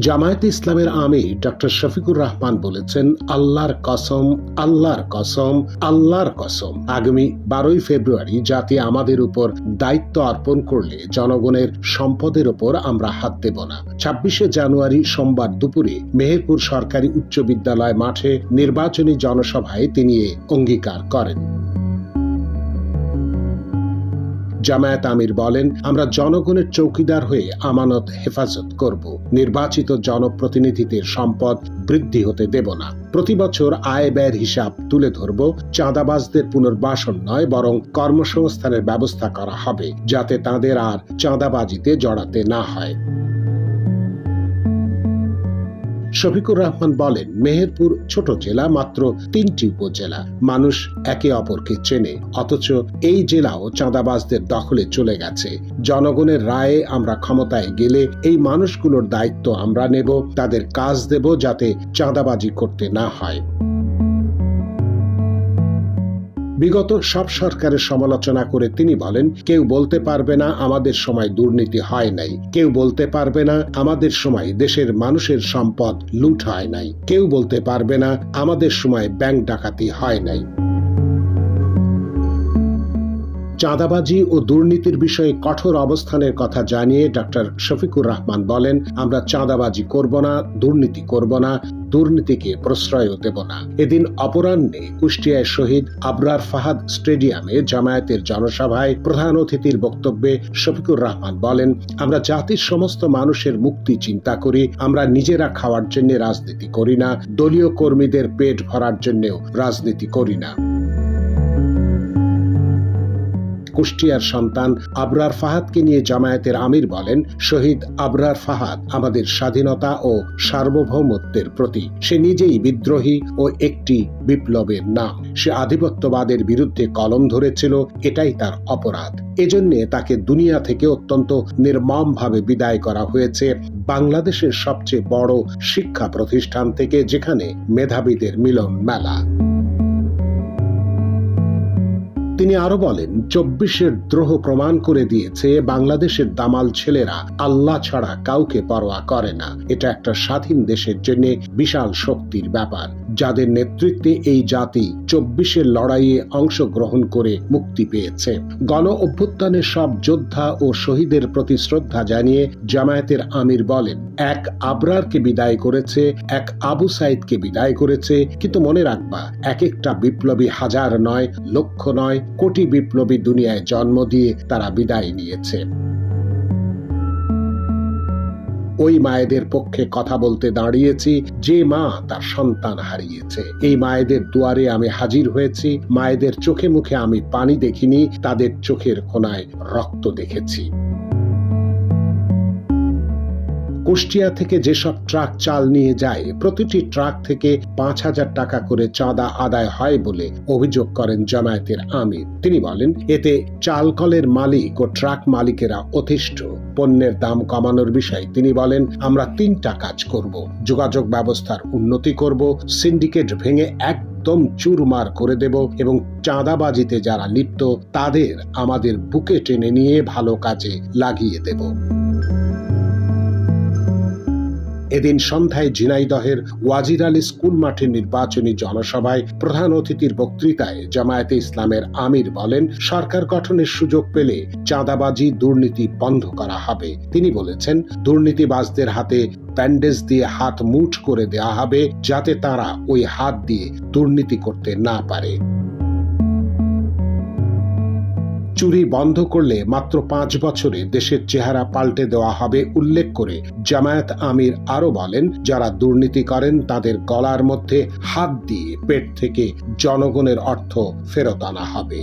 জামায়াতে ইসলামের আমির ডক্টর শফিকুর রহমান বলেছেন, আল্লাহর কসম, আল্লাহর কসম, আল্লাহর কসম, আগামী 12ই ফেব্রুয়ারি জাতি আমাদের উপর দায়িত্ব অর্পণ করলে জনগণের সম্পদের উপর আমরা হাত দেব না। 26শে জানুয়ারি সোমবার দুপুরে মেহেরপুর সরকারি উচ্চ বিদ্যালয় মাঠে নির্বাচনী জনসভায় তিনি এ অঙ্গীকার করেন। জামায়াত আমির বলেন, আমরা জনগণের চৌকিদার হয়ে আমানত হেফাজত করব। নির্বাচিত জনপ্রতিনিধিদের সম্পদ বৃদ্ধি হতে দেব না। প্রতি বছর আয় ব্যয়ের হিসাব তুলে ধরব। চাঁদাবাজদের পুনর্বাসন নয়, বরং কর্মসংস্থানের ব্যবস্থা করা হবে, যাতে তাদের আর চাঁদাবাজিতে জড়াতে না হয়। শফিকুর রহমান বলেন, মেহেরপুর ছোট জেলা, মাত্র 3টি উপজেলা। মানুষ একে অপরকে চেনে, অথচ এই জেলাও চাঁদাবাজদের দখলে চলে গেছে। জনগণের রায়ে আমরা ক্ষমতায় গেলে এই মানুষগুলোর দায়িত্ব আমরা নেব, তাদের কাজ দেব যাতে চাঁদাবাজি করতে না হয়। বিগত সব সরকারের সমালোচনা করে তিনি বলেন, কেউ বলতে পারবে না আমাদের সময় দুর্নীতি হয় নাই, কেউ বলতে পারবে না আমাদের সময় দেশের মানুষের সম্পদ লুট হয় নাই, কেউ বলতে পারবে না আমাদের সময় ব্যাংক ডাকাতি হয় নাই। চাঁদাবাজি ও দুর্নীতির বিষয়ে কঠোর অবস্থানের কথা জানিয়ে ডক্টর শফিকুর রহমান বলেন, আমরা চাঁদাবাজি করব না, দুর্নীতি করব না, দুর্নীতিকে প্রশ্রয়ও দেব না। এদিন অপরাহ্নে কুষ্টিয়ায় শহীদ আবরার ফাহাদ স্টেডিয়ামে জামায়াতের জনসভায় প্রধান অতিথির বক্তব্যে শফিকুর রহমান বলেন, আমরা জাতির সমস্ত মানুষের মুক্তি চিন্তা করি। আমরা নিজেরা খাওয়ার জন্য রাজনীতি করি না, দলীয় কর্মীদের পেট ভরার জন্যও রাজনীতি করি না। কুষ্টিয়ার সন্তান আবরার ফাহাদকে নিয়ে জামায়াতের আমির বলেন, শহীদ আবরার ফাহাদ আমাদের স্বাধীনতা ও সার্বভৌমত্বের প্রতীক। সে নিজেই বিদ্রোহী ও একটি বিপ্লবের নাম। সে আধিপত্যবাদের বিরুদ্ধে কলম ধরেছিল, এটাই তার অপরাধ। এজন্যে তাকে দুনিয়া থেকে অত্যন্ত নির্মমভাবে বিদায় করা হয়েছে বাংলাদেশের সবচেয়ে বড় শিক্ষা প্রতিষ্ঠান থেকে, যেখানে মেধাবীদের মিলন মেলা। তিনি আরো বলেন, 24-এর দ্রোহ প্রমাণ করে দিয়েছে বাংলাদেশের দামাল ছেলেরা আল্লাহ ছাড়া কাউকে পরোয়া করে না। এটা একটা স্বাধীন দেশের জন্য বিশাল শক্তির ব্যাপার, যাদের নেতৃত্বে এই জাতি 24-এর লড়াইয়ে অংশগ্রহণ করে মুক্তি পেয়েছে। গণ অভ্যুত্থানের সব যোদ্ধা ও শহীদের প্রতি শ্রদ্ধা জানিয়ে জামায়াতের আমির বলেন, এক আবরারকে বিদায় করেছে, এক আবু সাইদকে বিদায় করেছে, কিন্তু মনে রাখবা, এক একটা বিপ্লবী হাজার নয়, লক্ষ নয়, কোটি বিপ্লবী দুনিয়ায় জন্ম দিয়ে তারা বিদায় নিয়েছে। ওই মায়েদের পক্ষে কথা বলতে দাঁড়িয়েছি যে মা তার সন্তান হারিয়েছে। এই মায়েদের দুয়ারে আমি হাজির হয়েছি। মায়েদের চোখে মুখে আমি পানি দেখিনি, তাদের চোখের কোণায় রক্ত দেখেছি। কুষ্টিয়া থেকে যেসব ট্রাক চাল নিয়ে যায়, প্রতিটি ট্রাক থেকে 5,000 টাকা করে চাঁদা আদায় হয় বলে অভিযোগ করেন জামায়াতের আমির। তিনি বলেন, এতে চাল কলের মালিক ও ট্রাক মালিকেরা অতিষ্ঠ। পণ্যের দাম কমানোর বিষয়ে তিনি বলেন, আমরা 3টা কাজ করব। যোগাযোগ ব্যবস্থার উন্নতি করব, সিন্ডিকেট ভেঙে একদম চুরমার করে দেব এবং চাঁদাবাজিতে যারা লিপ্ত তাদের আমাদের বুকে টেনে নিয়ে ভালো কাজে লাগিয়ে দেব। এদিন সন্ধ্যায় ঝিনাইদহের ওয়াজির আলী স্কুল মাঠের নির্বাচনী জনসভায় প্রধান অতিথির বক্তৃতায় জামায়াতে ইসলামের আমির বলেন, সরকার গঠনের সুযোগ পেলে চাঁদাবাজি দুর্নীতি বন্ধ করা হবে। তিনি বলেছেন, দুর্নীতিবাজদের হাতে ব্যান্ডেজ দিয়ে হাত মুঠ করে দেওয়া হবে, যাতে তারা ওই হাত দিয়ে দুর্নীতি করতে না পারে। চুরি বন্ধ করলে মাত্র 5 বছরে দেশের চেহারা পাল্টে দেওয়া হবে উল্লেখ করে জামায়াত আমির আরো বলেন, যারা দুর্নীতি করেন তাদের গলার মধ্যে হাত দিয়ে পেট থেকে জনগণের অর্থ ফেরত আনা হবে।